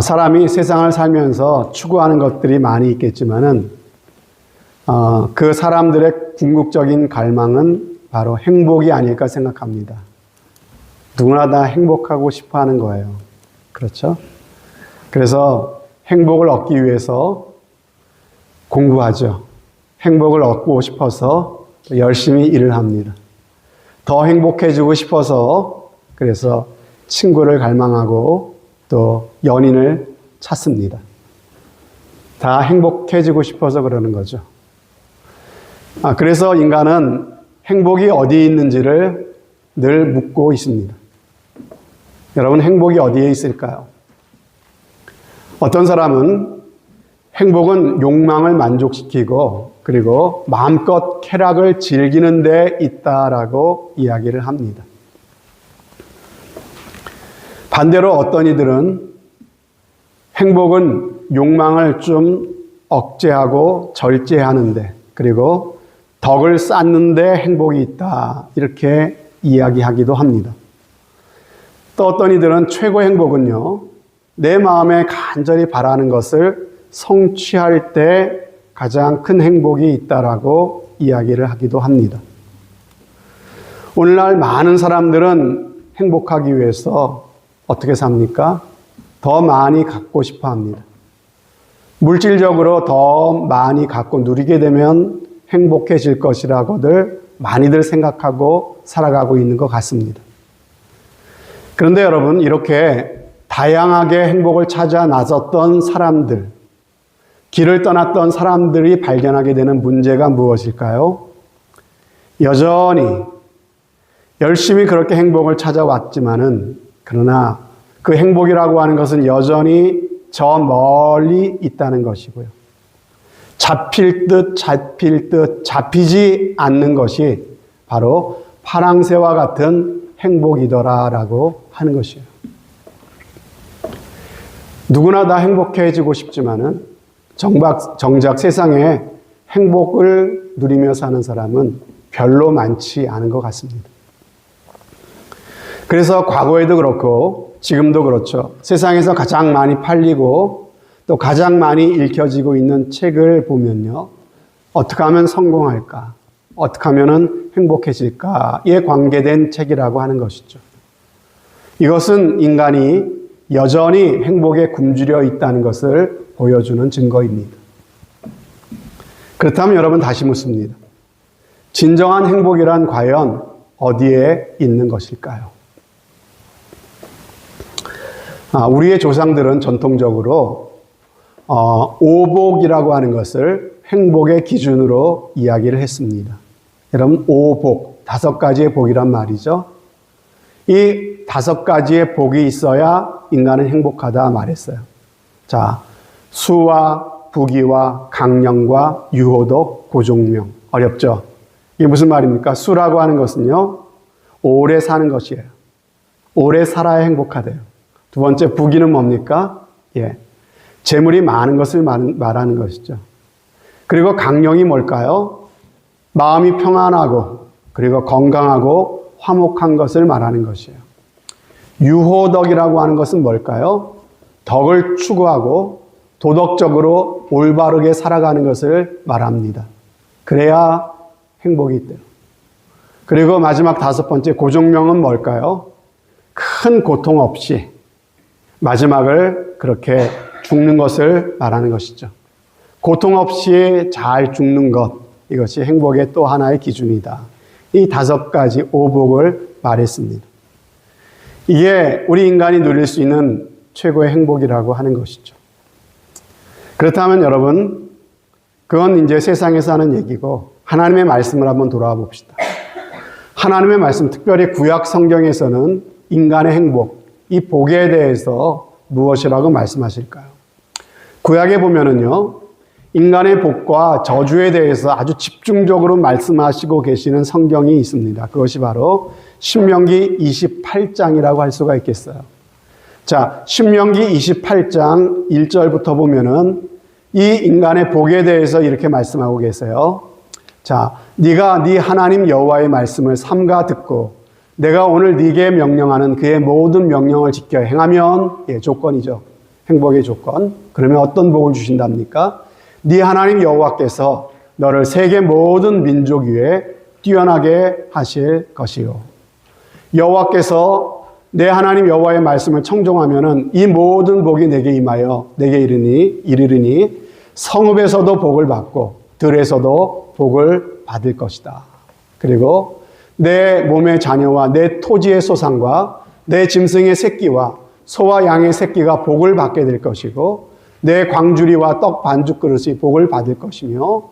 사람이 세상을 살면서 추구하는 것들이 많이 있겠지만은, 그 사람들의 궁극적인 갈망은 바로 행복이 아닐까 생각합니다. 누구나 다 행복하고 싶어 하는 거예요. 그렇죠? 그래서 행복을 얻기 위해서 공부하죠. 행복을 얻고 싶어서 열심히 일을 합니다. 더 행복해지고 싶어서 그래서 친구를 갈망하고 또 연인을 찾습니다. 다 행복해지고 싶어서 그러는 거죠. 그래서 인간은 행복이 어디에 있는지를 늘 묻고 있습니다. 여러분, 행복이 어디에 있을까요? 어떤 사람은 행복은 욕망을 만족시키고 그리고 마음껏 쾌락을 즐기는 데 있다라고 이야기를 합니다. 반대로 어떤 이들은 행복은 욕망을 좀 억제하고 절제하는데 그리고 덕을 쌓는데 행복이 있다 이렇게 이야기하기도 합니다. 또 어떤 이들은 최고 행복은요, 내 마음에 간절히 바라는 것을 성취할 때 가장 큰 행복이 있다라고 이야기를 하기도 합니다. 오늘날 많은 사람들은 행복하기 위해서 어떻게 삽니까? 더 많이 갖고 싶어 합니다. 물질적으로 더 많이 갖고 누리게 되면 행복해질 것이라고들 많이들 생각하고 살아가고 있는 것 같습니다. 그런데 여러분, 이렇게 다양하게 행복을 찾아 나섰던 사람들, 길을 떠났던 사람들이 발견하게 되는 문제가 무엇일까요? 여전히 열심히 그렇게 행복을 찾아왔지만은 그러나 그 행복이라고 하는 것은 여전히 저 멀리 있다는 것이고요. 잡힐 듯 잡히지 않는 것이 바로 파랑새와 같은 행복이더라라고 하는 것이에요. 누구나 다 행복해지고 싶지만은 정작 세상에 행복을 누리며 사는 사람은 별로 많지 않은 것 같습니다. 그래서 과거에도 그렇고 지금도 그렇죠. 세상에서 가장 많이 팔리고 또 가장 많이 읽혀지고 있는 책을 보면요, 어떻게 하면 성공할까? 어떻게 하면 행복해질까에 관계된 책이라고 하는 것이죠. 이것은 인간이 여전히 행복에 굶주려 있다는 것을 보여주는 증거입니다. 그렇다면 여러분, 다시 묻습니다. 진정한 행복이란 과연 어디에 있는 것일까요? 우리의 조상들은 전통적으로 오복이라고 하는 것을 행복의 기준으로 이야기를 했습니다. 여러분, 오복, 5가지의 복이란 말이죠. 이 5가지의 복이 있어야 인간은 행복하다 말했어요. 자, 수와 부귀와 강령과 유호덕, 고종명. 어렵죠? 이게 무슨 말입니까? 수라고 하는 것은요, 오래 사는 것이에요. 오래 살아야 행복하대요. 두 번째, 부귀는 뭡니까? 재물이 많은 것을 말하는 것이죠. 그리고 강령이 뭘까요? 마음이 평안하고 그리고 건강하고 화목한 것을 말하는 것이에요. 유호덕이라고 하는 것은 뭘까요? 덕을 추구하고 도덕적으로 올바르게 살아가는 것을 말합니다. 그래야 행복이 있대요. 그리고 마지막 5번째, 고종명은 뭘까요? 큰 고통 없이 마지막을 그렇게 죽는 것을 말하는 것이죠. 고통 없이 잘 죽는 것, 이것이 행복의 또 하나의 기준이다. 이 5가지 오복을 말했습니다. 이게 우리 인간이 누릴 수 있는 최고의 행복이라고 하는 것이죠. 그렇다면 여러분, 그건 이제 세상에서 하는 얘기고 하나님의 말씀을 한번 돌아와 봅시다. 하나님의 말씀, 특별히 구약 성경에서는 인간의 행복, 이 복에 대해서 무엇이라고 말씀하실까요? 구약에 보면은요, 인간의 복과 저주에 대해서 아주 집중적으로 말씀하시고 계시는 성경이 있습니다. 그것이 바로 신명기 28장이라고 할 수가 있겠어요. 자, 신명기 28장 1절부터 보면은 이 인간의 복에 대해서 이렇게 말씀하고 계세요. 자, 네가 네 하나님 여호와의 말씀을 삼가 듣고 내가 오늘 네게 명령하는 그의 모든 명령을 지켜 행하면, 조건이죠. 행복의 조건. 그러면 어떤 복을 주신답니까? 네 하나님 여호와께서 너를 세계 모든 민족 위에 뛰어나게 하실 것이요. 여호와께서 내 하나님 여호와의 말씀을 청종하면은 이 모든 복이 내게 임하여 내게 이르리니 성읍에서도 복을 받고 들에서도 복을 받을 것이다. 그리고 내 몸의 자녀와 내 토지의 소산과 내 짐승의 새끼와 소와 양의 새끼가 복을 받게 될 것이고 내 광주리와 떡 반죽 그릇이 복을 받을 것이며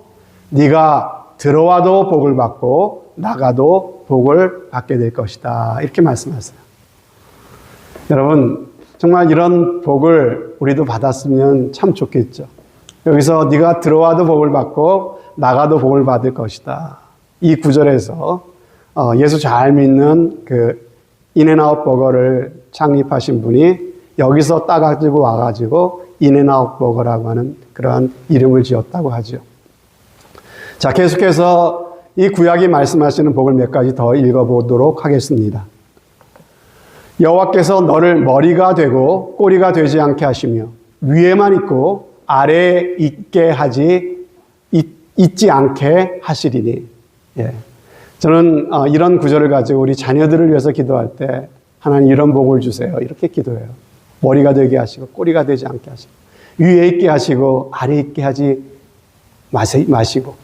네가 들어와도 복을 받고 나가도 복을 받게 될 것이다. 이렇게 말씀하세요. 여러분, 정말 이런 복을 우리도 받았으면 참 좋겠죠. 여기서 네가 들어와도 복을 받고 나가도 복을 받을 것이다. 이 구절에서 예수 잘 믿는 그 인앤아웃 버거를 창립하신 분이 여기서 따가지고 와가지고 인앤아웃 버거라고 하는 그러한 이름을 지었다고 하죠. 자, 계속해서 이 구약이 말씀하시는 복을 몇 가지 더 읽어보도록 하겠습니다. 여호와께서 너를 머리가 되고 꼬리가 되지 않게 하시며 위에만 있고 아래에 있지 않게 하시리니. 예. 저는 이런 구절을 가지고 우리 자녀들을 위해서 기도할 때 하나님 이런 복을 주세요. 이렇게 기도해요. 머리가 되게 하시고 꼬리가 되지 않게 하시고 위에 있게 하시고 아래에 있게 하지 마시고.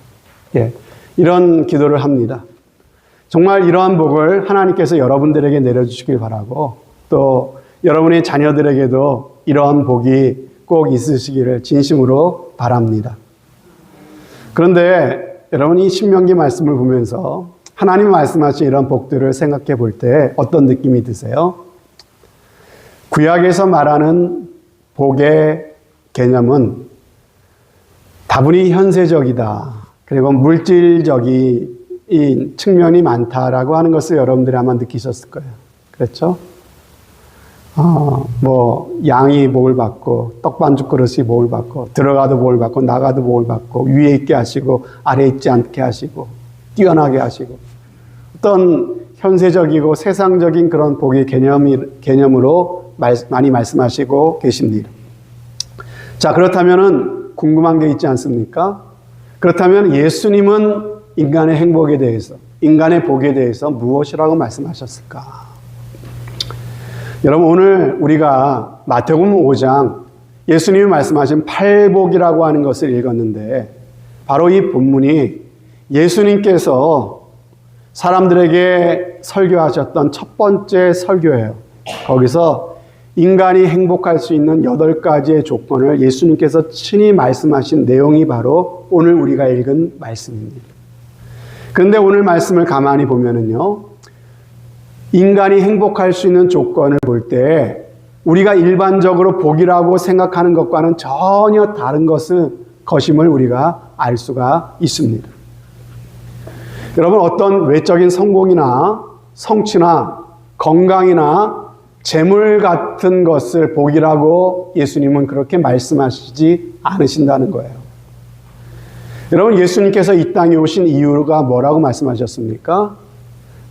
예. 이런 기도를 합니다. 정말 이러한 복을 하나님께서 여러분들에게 내려주시길 바라고 또 여러분의 자녀들에게도 이러한 복이 꼭 있으시기를 진심으로 바랍니다. 그런데 여러분이 신명기 말씀을 보면서 하나님 말씀하신 이런 복들을 생각해 볼 때 어떤 느낌이 드세요? 구약에서 말하는 복의 개념은 다분히 현세적이다. 그리고 물질적인 측면이 많다라고 하는 것을 여러분들이 아마 느끼셨을 거예요. 그렇죠? 양이 복을 받고, 떡반죽 그릇이 복을 받고, 들어가도 복을 받고, 나가도 복을 받고, 위에 있게 하시고, 아래에 있지 않게 하시고, 뛰어나게 하시고, 어떤 현세적이고 세상적인 그런 복의 개념으로 많이 말씀하시고 계십니다. 자, 그렇다면은 궁금한 게 있지 않습니까? 그렇다면 예수님은 인간의 행복에 대해서, 인간의 복에 대해서 무엇이라고 말씀하셨을까? 여러분, 오늘 우리가 마태복음 5장 예수님이 말씀하신 팔복이라고 하는 것을 읽었는데 바로 이 본문이 예수님께서 사람들에게 설교하셨던 첫 번째 설교예요. 거기서 인간이 행복할 수 있는 8가지의 조건을 예수님께서 친히 말씀하신 내용이 바로 오늘 우리가 읽은 말씀입니다. 그런데 오늘 말씀을 가만히 보면은요, 인간이 행복할 수 있는 조건을 볼 때 우리가 일반적으로 복이라고 생각하는 것과는 전혀 다른 것임을 우리가 알 수가 있습니다. 여러분, 어떤 외적인 성공이나 성취나 건강이나 재물 같은 것을 복이라고 예수님은 그렇게 말씀하시지 않으신다는 거예요. 여러분, 예수님께서 이 땅에 오신 이유가 뭐라고 말씀하셨습니까?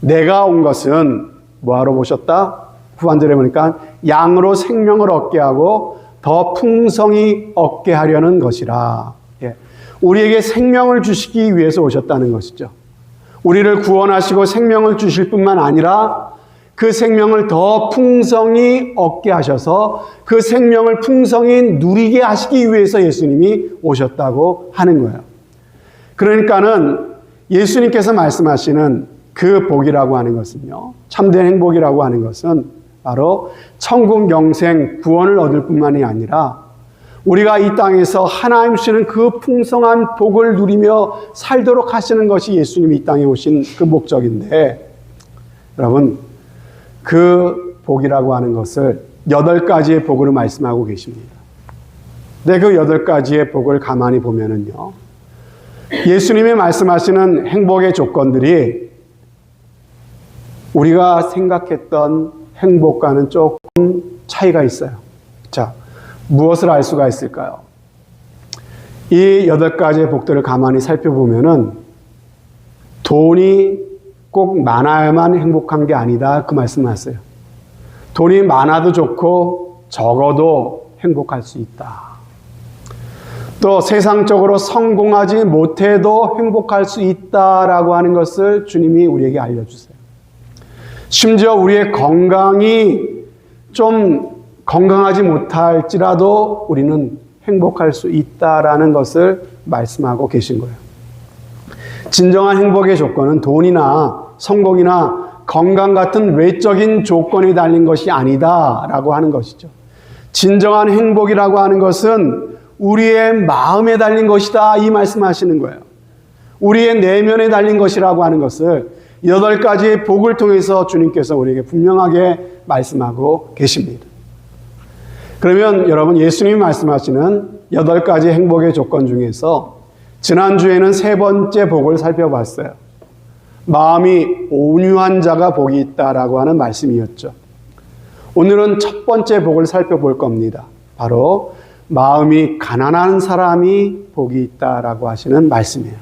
내가 온 것은 뭐하러 오셨다? 후반절에 보니까 양으로 생명을 얻게 하고 더 풍성히 얻게 하려는 것이라. 예. 우리에게 생명을 주시기 위해서 오셨다는 것이죠. 우리를 구원하시고 생명을 주실 뿐만 아니라 그 생명을 더 풍성히 얻게 하셔서 그 생명을 풍성히 누리게 하시기 위해서 예수님이 오셨다고 하는 거예요. 그러니까는 예수님께서 말씀하시는 그 복이라고 하는 것은요, 참된 행복이라고 하는 것은 바로 천국 영생 구원을 얻을 뿐만이 아니라 우리가 이 땅에서 하나님 주시는 그 풍성한 복을 누리며 살도록 하시는 것이 예수님이 이 땅에 오신 그 목적인데, 여러분, 그 복이라고 하는 것을 8가지의 복으로 말씀하고 계십니다. 근데 그 8가지의 복을 가만히 보면은요, 예수님이 말씀하시는 행복의 조건들이 우리가 생각했던 행복과는 조금 차이가 있어요. 자, 무엇을 알 수가 있을까요? 이 8가지의 복들을 가만히 살펴보면은 돈이 꼭 많아야만 행복한 게 아니다, 그 말씀을 하세요. 돈이 많아도 좋고 적어도 행복할 수 있다. 또 세상적으로 성공하지 못해도 행복할 수 있다라고 하는 것을 주님이 우리에게 알려주세요. 심지어 우리의 건강이 좀 건강하지 못할지라도 우리는 행복할 수 있다라는 것을 말씀하고 계신 거예요. 진정한 행복의 조건은 돈이나 성공이나 건강 같은 외적인 조건이 달린 것이 아니다라고 하는 것이죠. 진정한 행복이라고 하는 것은 우리의 마음에 달린 것이다, 이 말씀하시는 거예요. 우리의 내면에 달린 것이라고 하는 것을 8가지의 복을 통해서 주님께서 우리에게 분명하게 말씀하고 계십니다. 그러면 여러분, 예수님이 말씀하시는 8가지 행복의 조건 중에서 지난주에는 3번째 복을 살펴봤어요. 마음이 온유한 자가 복이 있다라고 하는 말씀이었죠. 오늘은 첫 번째 복을 살펴볼 겁니다. 바로 마음이 가난한 사람이 복이 있다라고 하시는 말씀이에요.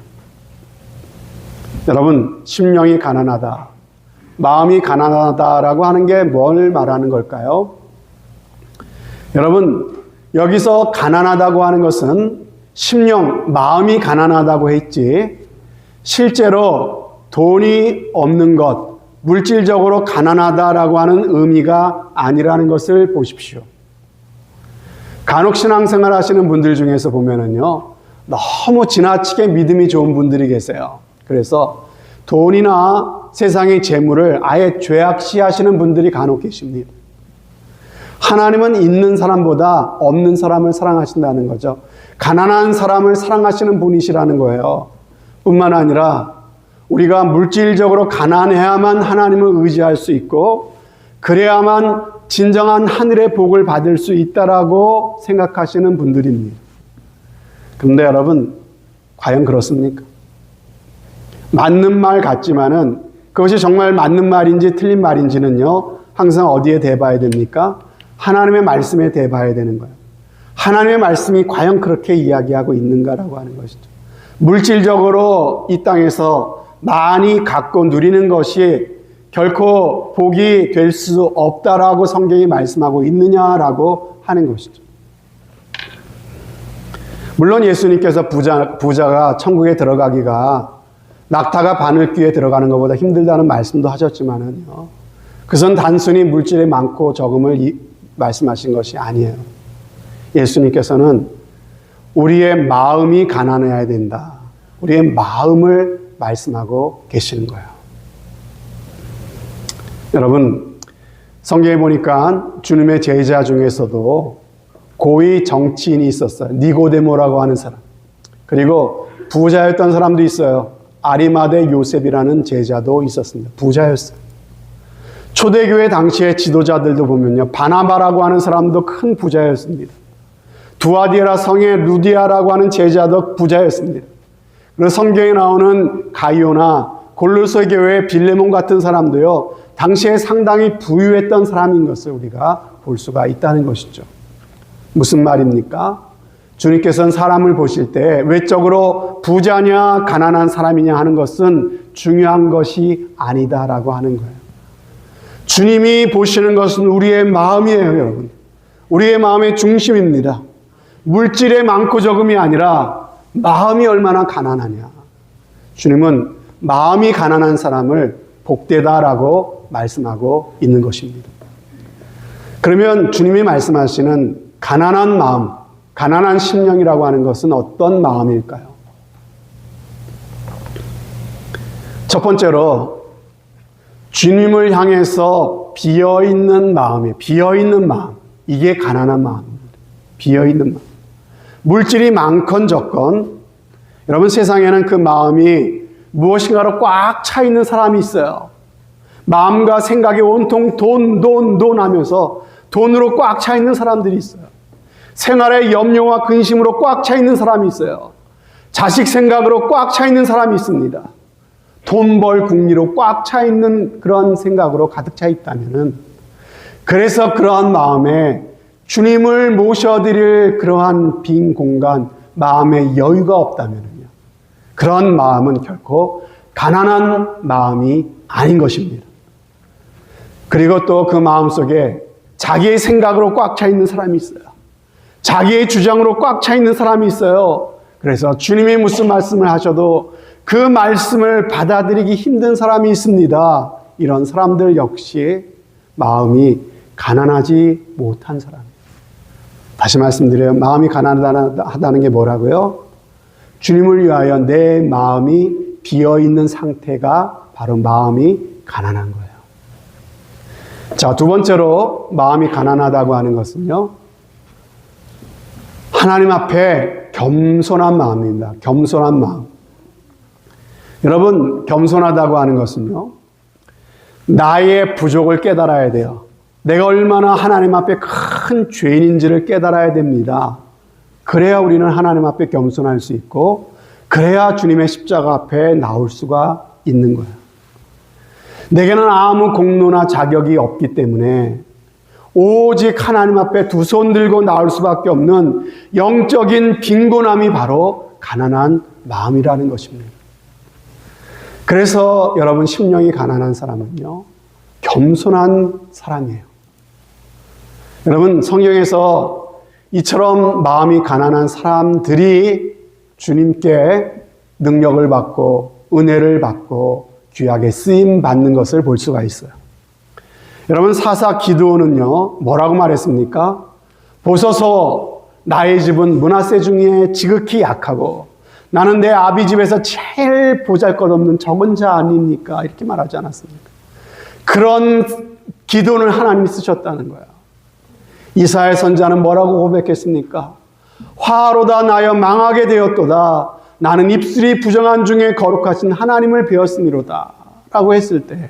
여러분, 심령이 가난하다, 마음이 가난하다라고 하는 게 뭘 말하는 걸까요? 여러분, 여기서 가난하다고 하는 것은 심령, 마음이 가난하다고 했지, 실제로 돈이 없는 것, 물질적으로 가난하다라고 하는 의미가 아니라는 것을 보십시오. 간혹 신앙생활 하시는 분들 중에서 보면은요, 너무 지나치게 믿음이 좋은 분들이 계세요. 그래서 돈이나 세상의 재물을 아예 죄악시하시는 분들이 간혹 계십니다. 하나님은 있는 사람보다 없는 사람을 사랑하신다는 거죠. 가난한 사람을 사랑하시는 분이시라는 거예요. 뿐만 아니라 우리가 물질적으로 가난해야만 하나님을 의지할 수 있고, 그래야만 진정한 하늘의 복을 받을 수 있다라고 생각하시는 분들입니다. 그런데 여러분, 과연 그렇습니까? 맞는 말 같지만은 그것이 정말 맞는 말인지 틀린 말인지는요, 항상 어디에 대봐야 됩니까? 하나님의 말씀에 대봐야 되는 거예요. 하나님의 말씀이 과연 그렇게 이야기하고 있는가라고 하는 것이죠. 물질적으로 이 땅에서 많이 갖고 누리는 것이 결코 복이 될 수 없다라고 성경이 말씀하고 있느냐라고 하는 것이죠. 물론 예수님께서 부자가 천국에 들어가기가 낙타가 바늘귀에 들어가는 것보다 힘들다는 말씀도 하셨지만은요, 그것은 단순히 물질이 많고 적음을 말씀하신 것이 아니에요. 예수님께서는 우리의 마음이 가난해야 된다, 우리의 마음을 말씀하고 계시는 거예요. 여러분, 성경에 보니까 주님의 제자 중에서도 고위 정치인이 있었어요. 니고데모라고 하는 사람. 그리고 부자였던 사람도 있어요. 아리마대 요셉이라는 제자도 있었습니다. 부자였어요. 초대교회 당시의 지도자들도 보면요, 바나바라고 하는 사람도 큰 부자였습니다. 두아디라 성의 루디아라고 하는 제자도 부자였습니다. 그리고 성경에 나오는 가이오나 골로새 교회의 빌레몬 같은 사람도요, 당시에 상당히 부유했던 사람인 것을 우리가 볼 수가 있다는 것이죠. 무슨 말입니까? 주님께서는 사람을 보실 때 외적으로 부자냐 가난한 사람이냐 하는 것은 중요한 것이 아니다라고 하는 거예요. 주님이 보시는 것은 우리의 마음이에요, 여러분. 우리의 마음의 중심입니다. 물질의 많고 적음이 아니라 마음이 얼마나 가난하냐. 주님은 마음이 가난한 사람을 복되다라고 말씀하고 있는 것입니다. 그러면 주님이 말씀하시는 가난한 마음, 가난한 심령이라고 하는 것은 어떤 마음일까요? 첫 번째로 주님을 향해서 비어있는 마음이에요. 비어있는 마음. 이게 가난한 마음입니다. 비어있는 마음. 물질이 많건 적건, 여러분, 세상에는 그 마음이 무엇인가로 꽉 차 있는 사람이 있어요. 마음과 생각이 온통 돈 하면서 돈으로 꽉 차 있는 사람들이 있어요. 생활의 염려와 근심으로 꽉 차 있는 사람이 있어요. 자식 생각으로 꽉 차 있는 사람이 있습니다. 돈 벌 궁리로 꽉 차 있는 그런 생각으로 가득 차 있다면은, 그래서 그러한 마음에 주님을 모셔드릴 그러한 빈 공간, 마음에 여유가 없다면요, 그런 마음은 결코 가난한 마음이 아닌 것입니다. 그리고 또 그 마음 속에 자기의 생각으로 꽉 차 있는 사람이 있어요. 자기의 주장으로 꽉 차 있는 사람이 있어요. 그래서 주님이 무슨 말씀을 하셔도 그 말씀을 받아들이기 힘든 사람이 있습니다. 이런 사람들 역시 마음이 가난하지 못한 사람이에요. 다시 말씀드려요. 마음이 가난하다는 게 뭐라고요? 주님을 위하여 내 마음이 비어있는 상태가 바로 마음이 가난한 거예요. 자, 두 번째로 마음이 가난하다고 하는 것은요, 하나님 앞에 겸손한 마음입니다. 겸손한 마음. 여러분, 겸손하다고 하는 것은요, 나의 부족을 깨달아야 돼요. 내가 얼마나 하나님 앞에 큰 죄인인지를 깨달아야 됩니다. 그래야 우리는 하나님 앞에 겸손할 수 있고, 그래야 주님의 십자가 앞에 나올 수가 있는 거예요. 내게는 아무 공로나 자격이 없기 때문에 오직 하나님 앞에 두 손 들고 나올 수밖에 없는 영적인 빈곤함이 바로 가난한 마음이라는 것입니다. 그래서 여러분, 심령이 가난한 사람은요, 겸손한 사람이에요. 여러분, 성경에서 이처럼 마음이 가난한 사람들이 주님께 능력을 받고 은혜를 받고 귀하게 쓰임 받는 것을 볼 수가 있어요. 여러분, 사사 기드온은요, 뭐라고 말했습니까? 보소서, 나의 집은 므낫세 중에 지극히 약하고 나는 내 아비 집에서 제일 보잘것없는 적은 자 아닙니까? 이렇게 말하지 않았습니까? 그런 기도를 하나님이 쓰셨다는 거야. 이사야 선지자는 뭐라고 고백했습니까? 화로다 나여 망하게 되었도다. 나는 입술이 부정한 중에 거룩하신 하나님을 배웠음이로다. 라고 했을 때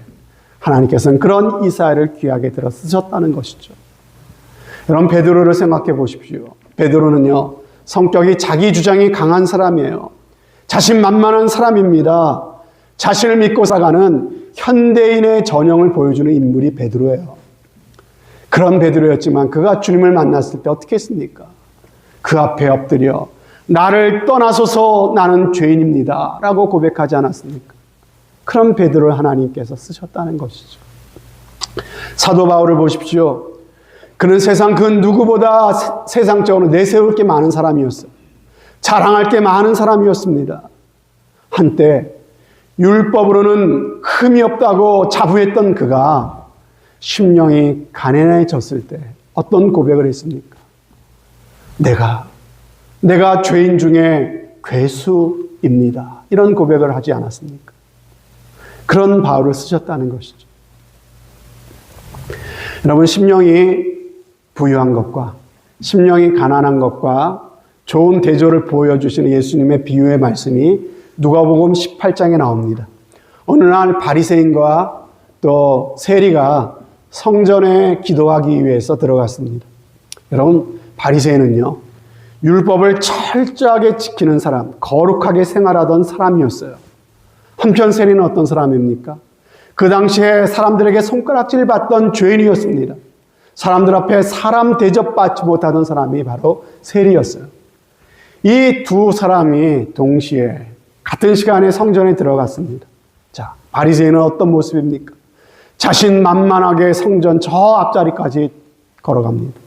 하나님께서는 그런 이사야를 귀하게 들어 쓰셨다는 것이죠. 여러분, 베드로를 생각해 보십시오. 베드로는요, 성격이 자기 주장이 강한 사람이에요. 자신만만한 사람입니다. 자신을 믿고 살아가는 현대인의 전형을 보여주는 인물이 베드로예요. 그런 베드로였지만 그가 주님을 만났을 때 어떻게 했습니까? 그 앞에 엎드려 나를 떠나소서 나는 죄인입니다 라고 고백하지 않았습니까? 그런 베드로를 하나님께서 쓰셨다는 것이죠. 사도 바울을 보십시오. 그는 세상 그 누구보다 세상적으로 내세울 게 많은 사람이었어요. 자랑할 게 많은 사람이었습니다. 한때 율법으로는 흠이 없다고 자부했던 그가 심령이 가난해졌을 때 어떤 고백을 했습니까? 내가 죄인 중에 괴수입니다. 이런 고백을 하지 않았습니까? 그런 바울을 쓰셨다는 것이죠. 여러분, 심령이 부유한 것과 심령이 가난한 것과 좋은 대조를 보여주시는 예수님의 비유의 말씀이 누가복음 18장에 나옵니다. 어느 날 바리새인과 또 세리가 성전에 기도하기 위해서 들어갔습니다. 여러분, 바리새인은요, 율법을 철저하게 지키는 사람, 거룩하게 생활하던 사람이었어요. 한편 세리는 어떤 사람입니까? 그 당시에 사람들에게 손가락질 받던 죄인이었습니다. 사람들 앞에 사람 대접받지 못하던 사람이 바로 세리였어요. 이 두 사람이 동시에 같은 시간에 성전에 들어갔습니다. 자, 바리새인은 어떤 모습입니까? 자신만만하게 성전 저 앞자리까지 걸어갑니다.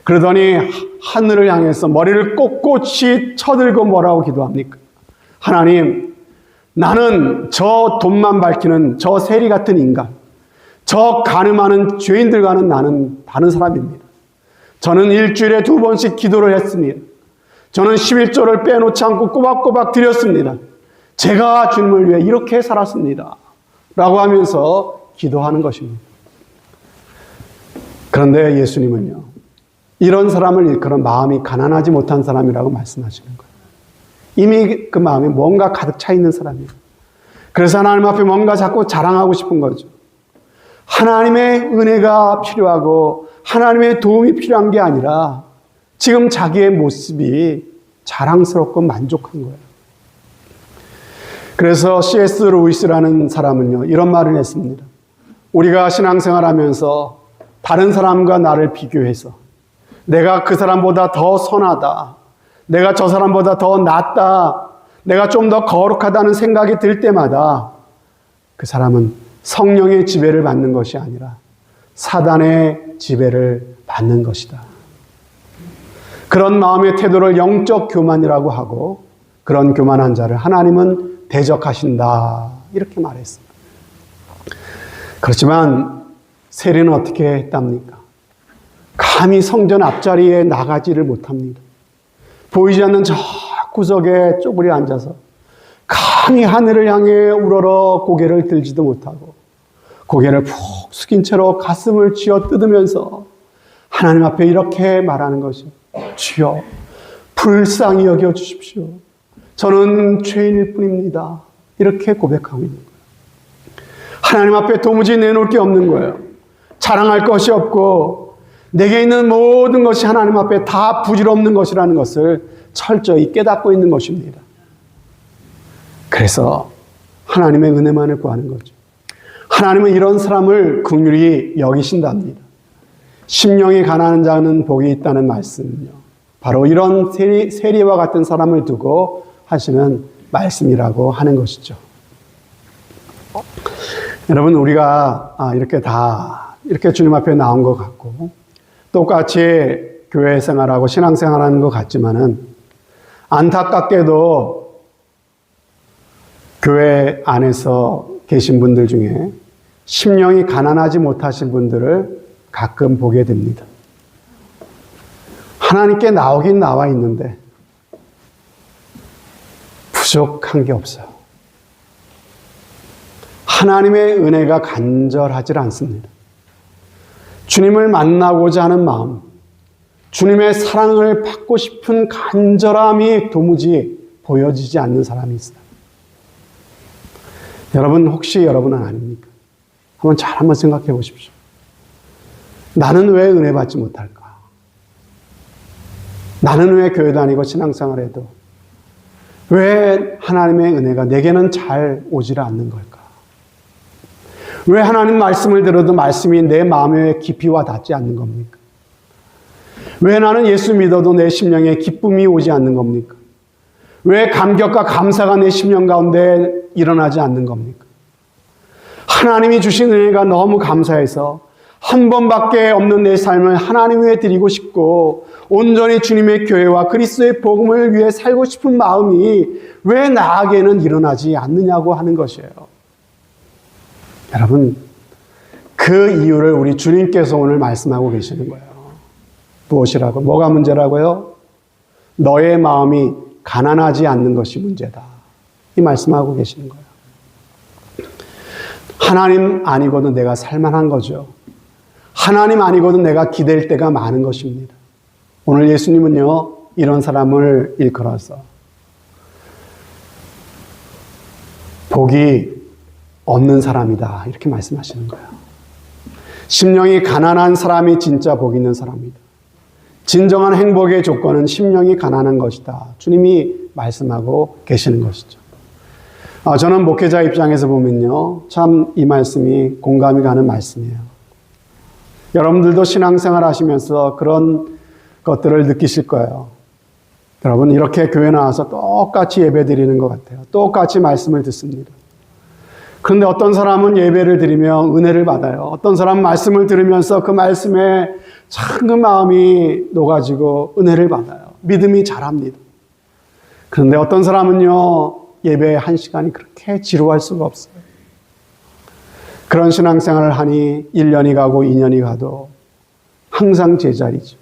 그러더니 하늘을 향해서 머리를 꼿꼿이 쳐들고 뭐라고 기도합니까? 하나님, 나는 저 돈만 밝히는 저 세리 같은 인간, 저 간음하는 죄인들과는 나는 다른 사람입니다. 저는 일주일에 2번씩 기도를 했습니다. 저는 11조를 빼놓지 않고 꼬박꼬박 드렸습니다. 제가 주님을 위해 이렇게 살았습니다. 라고 하면서 기도하는 것입니다. 그런데 예수님은요, 이런 사람을 일컬어 마음이 가난하지 못한 사람이라고 말씀하시는 거예요. 이미 그 마음에 뭔가 가득 차 있는 사람이에요. 그래서 하나님 앞에 뭔가 자꾸 자랑하고 싶은 거죠. 하나님의 은혜가 필요하고 하나님의 도움이 필요한 게 아니라 지금 자기의 모습이 자랑스럽고 만족한 거예요. 그래서 C.S. 루이스라는 사람은요, 이런 말을 했습니다. 우리가 신앙생활하면서 다른 사람과 나를 비교해서 내가 그 사람보다 더 선하다, 내가 저 사람보다 더 낫다, 내가 좀 더 거룩하다는 생각이 들 때마다 그 사람은 성령의 지배를 받는 것이 아니라 사단의 지배를 받는 것이다. 그런 마음의 태도를 영적 교만이라고 하고 그런 교만한 자를 하나님은 대적하신다. 이렇게 말했습니다. 그렇지만 세리는 어떻게 했답니까? 감히 성전 앞자리에 나가지를 못합니다. 보이지 않는 저 구석에 쪼그려 앉아서 감히 하늘을 향해 우러러 고개를 들지도 못하고 고개를 푹 숙인 채로 가슴을 쥐어 뜯으면서 하나님 앞에 이렇게 말하는 것이 주여 불쌍히 여겨 주십시오. 저는 죄인일 뿐입니다. 이렇게 고백하고 있는 거예요. 하나님 앞에 도무지 내놓을 게 없는 거예요. 자랑할 것이 없고 내게 있는 모든 것이 하나님 앞에 다 부질없는 것이라는 것을 철저히 깨닫고 있는 것입니다. 그래서 하나님의 은혜만을 구하는 거죠. 하나님은 이런 사람을 긍휼히 여기신답니다. 심령이 가난한 자는 복이 있다는 말씀은요, 바로 이런 세리와 같은 사람을 두고 하시는 말씀이라고 하는 것이죠. 여러분, 우리가 이렇게 주님 앞에 나온 것 같고 똑같이 교회 생활하고 신앙생활하는 것 같지만은 안타깝게도 교회 안에서 계신 분들 중에 심령이 가난하지 못하신 분들을 가끔 보게 됩니다. 하나님께 나오긴 나와 있는데 부족한 게 없어요. 하나님의 은혜가 간절하지 않습니다. 주님을 만나고자 하는 마음, 주님의 사랑을 받고 싶은 간절함이 도무지 보여지지 않는 사람이 있어요. 여러분, 혹시 여러분은 아닙니까? 한번 생각해 보십시오. 나는 왜 은혜 받지 못할까? 나는 왜 교회 다니고 신앙생활해도 왜 하나님의 은혜가 내게는 잘 오지를 않는 걸까? 왜 하나님 말씀을 들어도 말씀이 내 마음에 깊이 와 닿지 않는 겁니까? 왜 나는 예수 믿어도 내 심령에 기쁨이 오지 않는 겁니까? 왜 감격과 감사가 내 심령 가운데 일어나지 않는 겁니까? 하나님이 주신 은혜가 너무 감사해서 한 번밖에 없는 내 삶을 하나님 위해 드리고 싶고 온전히 주님의 교회와 그리스도의 복음을 위해 살고 싶은 마음이 왜 나에게는 일어나지 않느냐고 하는 것이에요. 여러분, 그 이유를 우리 주님께서 오늘 말씀하고 계시는 거예요. 무엇이라고? 뭐가 문제라고요? 너의 마음이 가난하지 않는 것이 문제다. 이 말씀하고 계시는 거예요. 하나님 아니고는 내가 살만한 거죠. 하나님 아니고는 내가 기댈 때가 많은 것입니다. 오늘 예수님은요, 이런 사람을 일컬어서 복이 없는 사람이다. 이렇게 말씀하시는 거예요. 심령이 가난한 사람이 진짜 복 있는 사람이다. 진정한 행복의 조건은 심령이 가난한 것이다. 주님이 말씀하고 계시는 것이죠. 저는 목회자 입장에서 보면요, 참 이 말씀이 공감이 가는 말씀이에요. 여러분들도 신앙생활 하시면서 그런 것들을 느끼실 거예요. 여러분, 이렇게 교회 나와서 똑같이 예배 드리는 것 같아요. 똑같이 말씀을 듣습니다. 그런데 어떤 사람은 예배를 드리며 은혜를 받아요. 어떤 사람은 말씀을 들으면서 그 말씀에 참 그 마음이 녹아지고 은혜를 받아요. 믿음이 자랍니다. 그런데 어떤 사람은요, 예배 한 시간이 그렇게 지루할 수가 없어요. 그런 신앙생활을 하니 1년이 가고 2년이 가도 항상 제자리죠.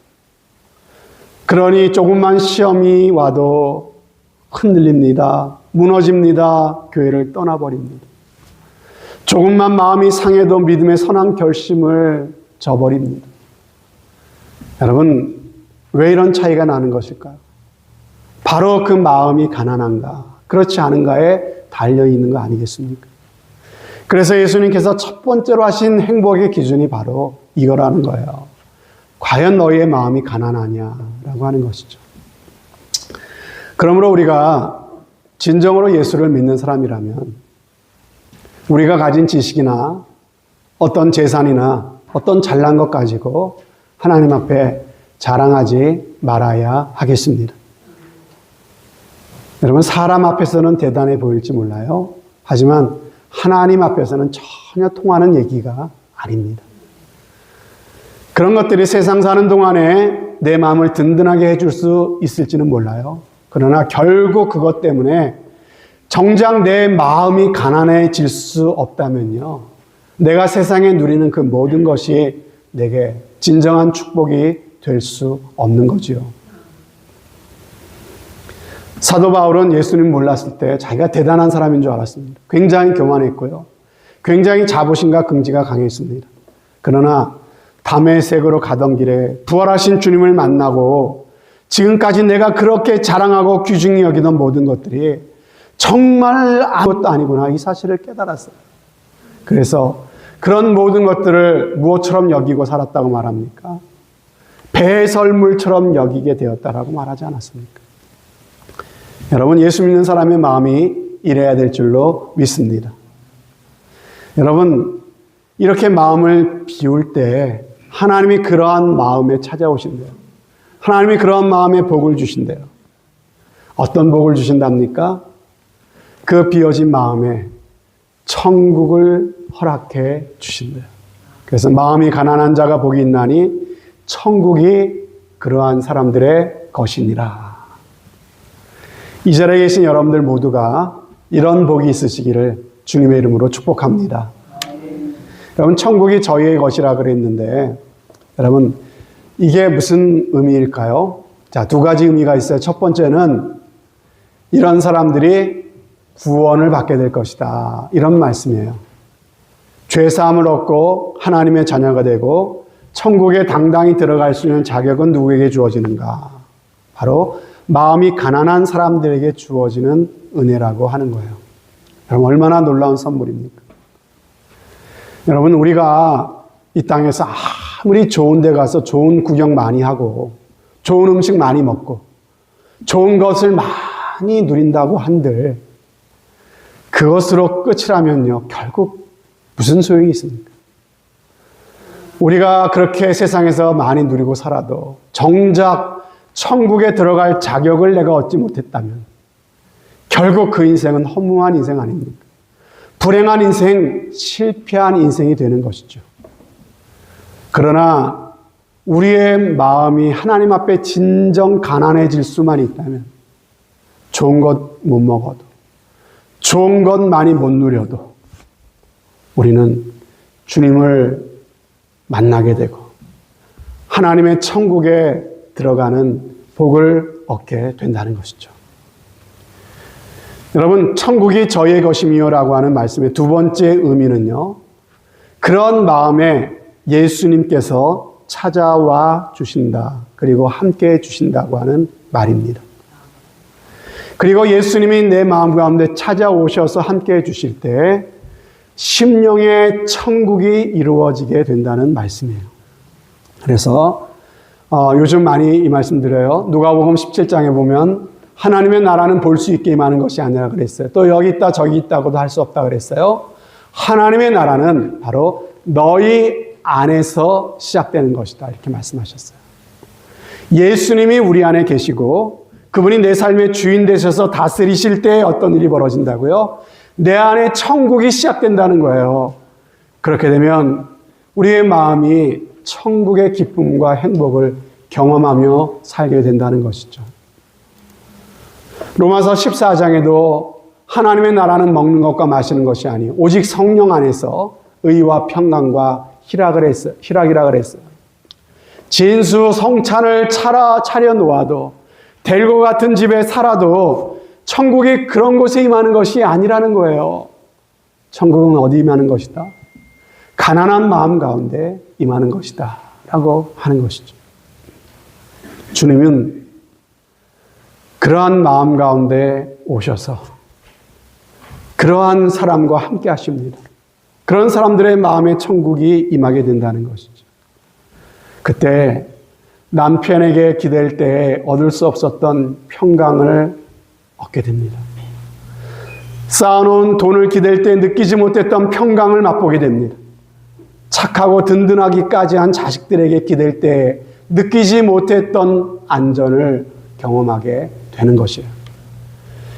그러니 조금만 시험이 와도 흔들립니다. 무너집니다. 교회를 떠나버립니다. 조금만 마음이 상해도 믿음의 선한 결심을 저버립니다. 여러분, 왜 이런 차이가 나는 것일까요? 바로 그 마음이 가난한가, 그렇지 않은가에 달려있는 거 아니겠습니까? 그래서 예수님께서 첫 번째로 하신 행복의 기준이 바로 이거라는 거예요. 과연 너희의 마음이 가난하냐라고 하는 것이죠. 그러므로 우리가 진정으로 예수를 믿는 사람이라면 우리가 가진 지식이나 어떤 재산이나 어떤 잘난 것 가지고 하나님 앞에 자랑하지 말아야 하겠습니다. 여러분, 사람 앞에서는 대단해 보일지 몰라요. 하지만 하나님 앞에서는 전혀 통하는 얘기가 아닙니다. 그런 것들이 세상 사는 동안에 내 마음을 든든하게 해줄 수 있을지는 몰라요. 그러나 결국 그것 때문에 정작 내 마음이 가난해질 수 없다면요, 내가 세상에 누리는 그 모든 것이 내게 진정한 축복이 될 수 없는 거지요. 사도 바울은 예수님 몰랐을 때 자기가 대단한 사람인 줄 알았습니다. 굉장히 교만했고요. 굉장히 자부심과 긍지가 강했습니다. 그러나 다메섹으로 가던 길에 부활하신 주님을 만나고 지금까지 내가 그렇게 자랑하고 귀중히 여기던 모든 것들이 정말 아무것도 아니구나, 이 사실을 깨달았어요. 그래서 그런 모든 것들을 무엇처럼 여기고 살았다고 말합니까? 배설물처럼 여기게 되었다라고 말하지 않았습니까? 여러분, 예수 믿는 사람의 마음이 이래야 될 줄로 믿습니다. 여러분, 이렇게 마음을 비울 때 하나님이 그러한 마음에 찾아오신대요. 하나님이 그러한 마음에 복을 주신대요. 어떤 복을 주신답니까? 그 비워진 마음에 천국을 허락해 주신대요. 그래서 마음이 가난한 자가 복이 있나니 천국이 그러한 사람들의 것이니라. 이 자리에 계신 여러분들 모두가 이런 복이 있으시기를 주님의 이름으로 축복합니다. 여러분, 천국이 저희의 것이라 그랬는데, 여러분, 이게 무슨 의미일까요? 자, 두 가지 의미가 있어요. 첫 번째는 이런 사람들이 구원을 받게 될 것이다, 이런 말씀이에요. 죄사함을 얻고 하나님의 자녀가 되고 천국에 당당히 들어갈 수 있는 자격은 누구에게 주어지는가? 바로 마음이 가난한 사람들에게 주어지는 은혜라고 하는 거예요. 여러분, 얼마나 놀라운 선물입니까? 여러분, 우리가 이 땅에서 아무리 좋은 데 가서 좋은 구경 많이 하고 좋은 음식 많이 먹고 좋은 것을 많이 누린다고 한들 그것으로 끝이라면요, 결국 무슨 소용이 있습니까? 우리가 그렇게 세상에서 많이 누리고 살아도 정작 천국에 들어갈 자격을 내가 얻지 못했다면 결국 그 인생은 허무한 인생 아닙니까? 불행한 인생, 실패한 인생이 되는 것이죠. 그러나 우리의 마음이 하나님 앞에 진정 가난해질 수만 있다면 좋은 것 못 먹어도, 좋은 것 많이 못 누려도 우리는 주님을 만나게 되고 하나님의 천국에 들어가는 복을 얻게 된다는 것이죠. 여러분, 천국이 저희의 것임이요라고 하는 말씀의 두 번째 의미는요, 그런 마음에 예수님께서 찾아와 주신다, 그리고 함께 해 주신다고 하는 말입니다. 그리고 예수님이 내 마음 가운데 찾아오셔서 함께 해 주실 때 심령의 천국이 이루어지게 된다는 말씀이에요. 그래서 요즘 많이 이 말씀 드려요. 누가복음 17장에 보면 하나님의 나라는 볼 수 있게 임하는 것이 아니라 그랬어요. 또 여기 있다 저기 있다고도 할 수 없다 그랬어요. 하나님의 나라는 바로 너희 안에서 시작되는 것이다, 이렇게 말씀하셨어요. 예수님이 우리 안에 계시고 그분이 내 삶의 주인 되셔서 다스리실 때 어떤 일이 벌어진다고요? 내 안에 천국이 시작된다는 거예요. 그렇게 되면 우리의 마음이 천국의 기쁨과 행복을 경험하며 살게 된다는 것이죠. 로마서 14장에도 하나님의 나라는 먹는 것과 마시는 것이 아니요 오직 성령 안에서 의와 평강과 희락이라 그랬어요. 진수 성찬을 차려 놓아도 될 것 같은 집에 살아도 천국이 그런 곳에 임하는 것이 아니라는 거예요. 천국은 어디 임하는 것이다? 가난한 마음 가운데 임하는 것이다 라고 하는 것이죠. 주님은 그러한 마음 가운데 오셔서 그러한 사람과 함께 하십니다. 그런 사람들의 마음에 천국이 임하게 된다는 것이죠. 그때 남편에게 기댈 때 얻을 수 없었던 평강을 얻게 됩니다. 쌓아놓은 돈을 기댈 때 느끼지 못했던 평강을 맛보게 됩니다. 착하고 든든하기까지 한 자식들에게 기댈 때 느끼지 못했던 안전을 경험하게 되는 것이에요.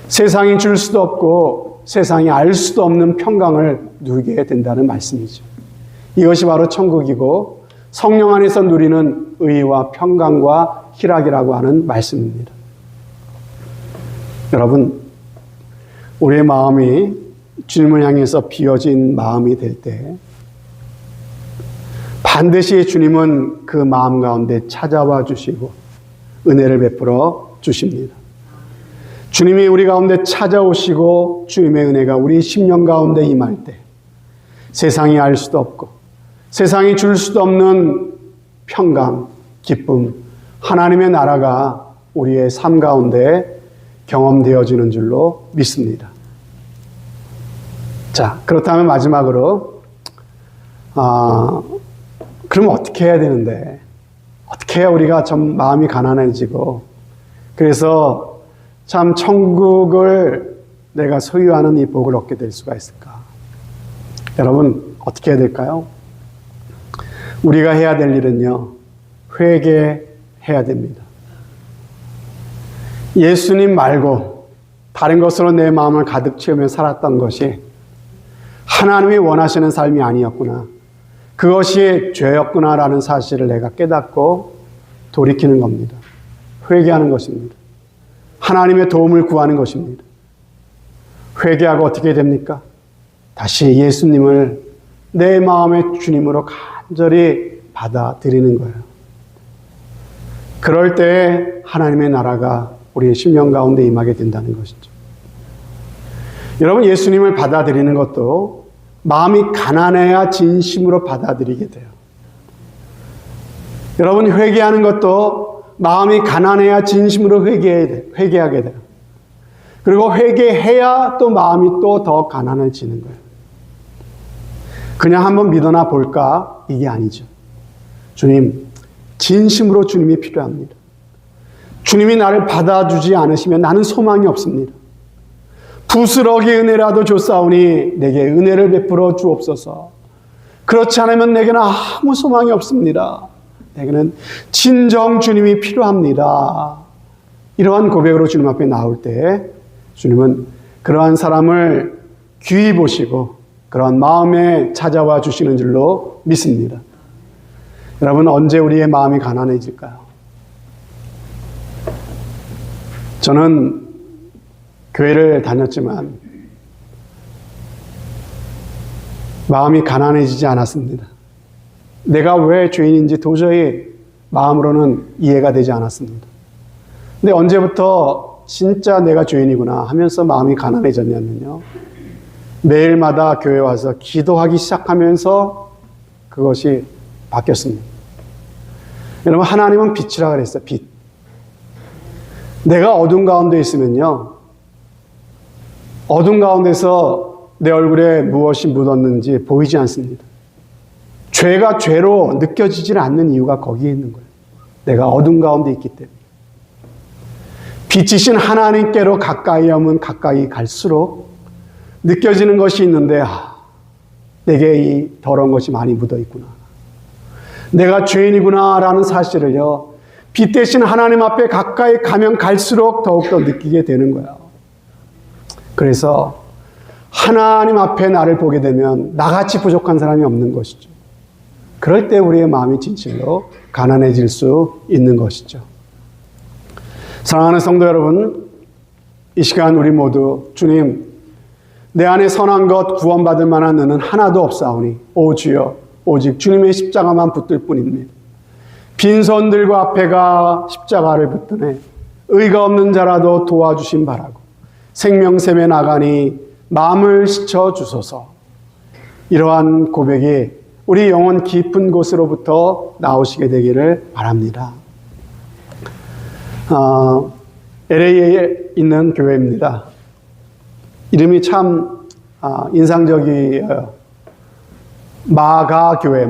세상이 줄 수도 없고 세상이 알 수도 없는 평강을 누리게 된다는 말씀이죠. 이것이 바로 천국이고 성령 안에서 누리는 의와 평강과 희락이라고 하는 말씀입니다. 여러분, 우리의 마음이 주님을 향해서 비워진 마음이 될 때 반드시 주님은 그 마음 가운데 찾아와 주시고 은혜를 베풀어 주십니다. 주님이 우리 가운데 찾아오시고 주님의 은혜가 우리 심령 가운데 임할 때 세상이 알 수도 없고 세상이 줄 수도 없는 평강, 기쁨, 하나님의 나라가 우리의 삶 가운데 경험되어지는 줄로 믿습니다. 자, 그렇다면 마지막으로 그럼 어떻게 해야 되는데, 어떻게 해야 우리가 좀 마음이 가난해지고 그래서 참 천국을 내가 소유하는 이 복을 얻게 될 수가 있을까? 여러분, 어떻게 해야 될까요? 우리가 해야 될 일은요, 회개해야 됩니다. 예수님 말고 다른 것으로 내 마음을 가득 채우며 살았던 것이 하나님이 원하시는 삶이 아니었구나, 그것이 죄였구나라는 사실을 내가 깨닫고 돌이키는 겁니다. 회개하는 것입니다. 하나님의 도움을 구하는 것입니다. 회개하고 어떻게 됩니까? 다시 예수님을 내 마음의 주님으로 간절히 받아들이는 거예요. 그럴 때 하나님의 나라가 우리의 심령 가운데 임하게 된다는 것이죠. 여러분, 예수님을 받아들이는 것도 마음이 가난해야 진심으로 받아들이게 돼요. 여러분, 회개하는 것도 마음이 가난해야 진심으로 회개하게 돼요. 그리고 회개해야 또 마음이 또 더 가난해지는 거예요. 그냥 한번 믿어나 볼까? 이게 아니죠. 주님, 진심으로 주님이 필요합니다. 주님이 나를 받아주지 않으시면 나는 소망이 없습니다. 부스러기 은혜라도 줬사오니 내게 은혜를 베풀어 주옵소서. 그렇지 않으면 내게는 아무 소망이 없습니다. 내게는 진정 주님이 필요합니다. 이러한 고백으로 주님 앞에 나올 때 주님은 그러한 사람을 귀히 보시고 그러한 마음에 찾아와 주시는 줄로 믿습니다. 여러분, 언제 우리의 마음이 가난해질까요? 저는 교회를 다녔지만 마음이 가난해지지 않았습니다. 내가 왜 죄인인지 도저히 마음으로는 이해가 되지 않았습니다. 근데 언제부터 진짜 내가 죄인이구나 하면서 마음이 가난해졌냐면요, 매일마다 교회 와서 기도하기 시작하면서 그것이 바뀌었습니다. 여러분, 하나님은 빛이라 그랬어요. 빛. 내가 어둠 가운데 있으면요, 어둠 가운데서 내 얼굴에 무엇이 묻었는지 보이지 않습니다. 죄가 죄로 느껴지지 않는 이유가 거기에 있는 거예요. 내가 어둠 가운데 있기 때문에. 빛이신 하나님께로 가까이 하면 가까이 갈수록 느껴지는 것이 있는데, 내게 이 더러운 것이 많이 묻어 있구나, 내가 죄인이구나 라는 사실을요, 빛 대신 하나님 앞에 가까이 가면 갈수록 더욱더 느끼게 되는 거예요. 그래서 하나님 앞에 나를 보게 되면 나같이 부족한 사람이 없는 것이죠. 그럴 때 우리의 마음이 진실로 가난해질 수 있는 것이죠. 사랑하는 성도 여러분, 이 시간 우리 모두 주님, 내 안에 선한 것 구원받을 만한 은은 하나도 없사오니 오 주여, 오직 주님의 십자가만 붙들 뿐입니다. 빈손들과 앞에가 십자가를 붙드네 의가 없는 자라도 도와주심 바라고 생명샘에 나가니 마음을 씻어 주소서. 이러한 고백이 우리 영혼 깊은 곳으로부터 나오시게 되기를 바랍니다. LA에 있는 교회입니다. 이름이 참 인상적이에요. 마가교회.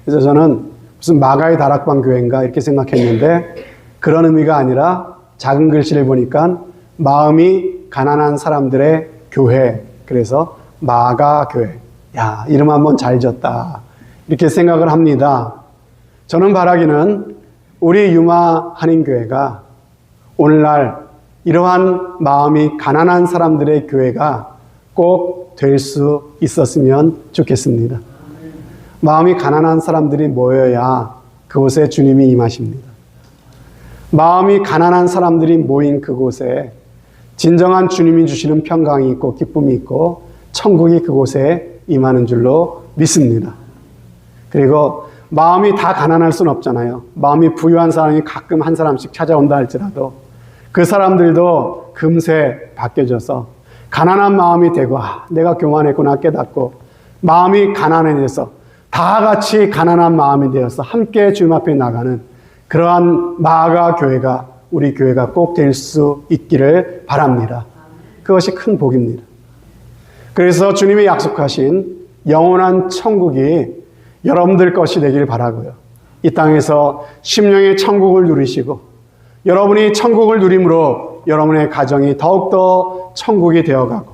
그래서 저는 무슨 마가의 다락방 교회인가 이렇게 생각했는데 그런 의미가 아니라 작은 글씨를 보니까 마음이 가난한 사람들의 교회, 그래서 마가교회. 야, 이름 한번 잘 지었다, 이렇게 생각을 합니다. 저는 바라기는 우리 유마 한인교회가 오늘날 이러한 마음이 가난한 사람들의 교회가 꼭 될 수 있었으면 좋겠습니다. 마음이 가난한 사람들이 모여야 그곳에 주님이 임하십니다. 마음이 가난한 사람들이 모인 그곳에 진정한 주님이 주시는 평강이 있고 기쁨이 있고 천국이 그곳에 임하는 줄로 믿습니다. 그리고 마음이 다 가난할 수는 없잖아요. 마음이 부유한 사람이 가끔 한 사람씩 찾아온다 할지라도 그 사람들도 금세 바뀌어져서 가난한 마음이 되고 내가 교만했구나 깨닫고 마음이 가난해져서 다 같이 가난한 마음이 되어서 함께 주님 앞에 나가는 그러한 마가 교회가 우리 교회가 꼭 될 수 있기를 바랍니다. 그것이 큰 복입니다. 그래서 주님이 약속하신 영원한 천국이 여러분들 것이 되길 바라고요. 이 땅에서 심령의 천국을 누리시고 여러분이 천국을 누림으로 여러분의 가정이 더욱더 천국이 되어가고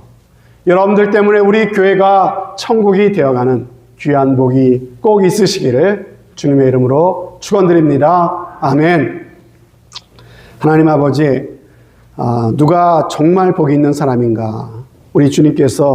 여러분들 때문에 우리 교회가 천국이 되어가는 귀한 복이 꼭 있으시기를 주님의 이름으로 축원드립니다. 아멘. 하나님 아버지, 누가 정말 복이 있는 사람인가? 우리 주님께서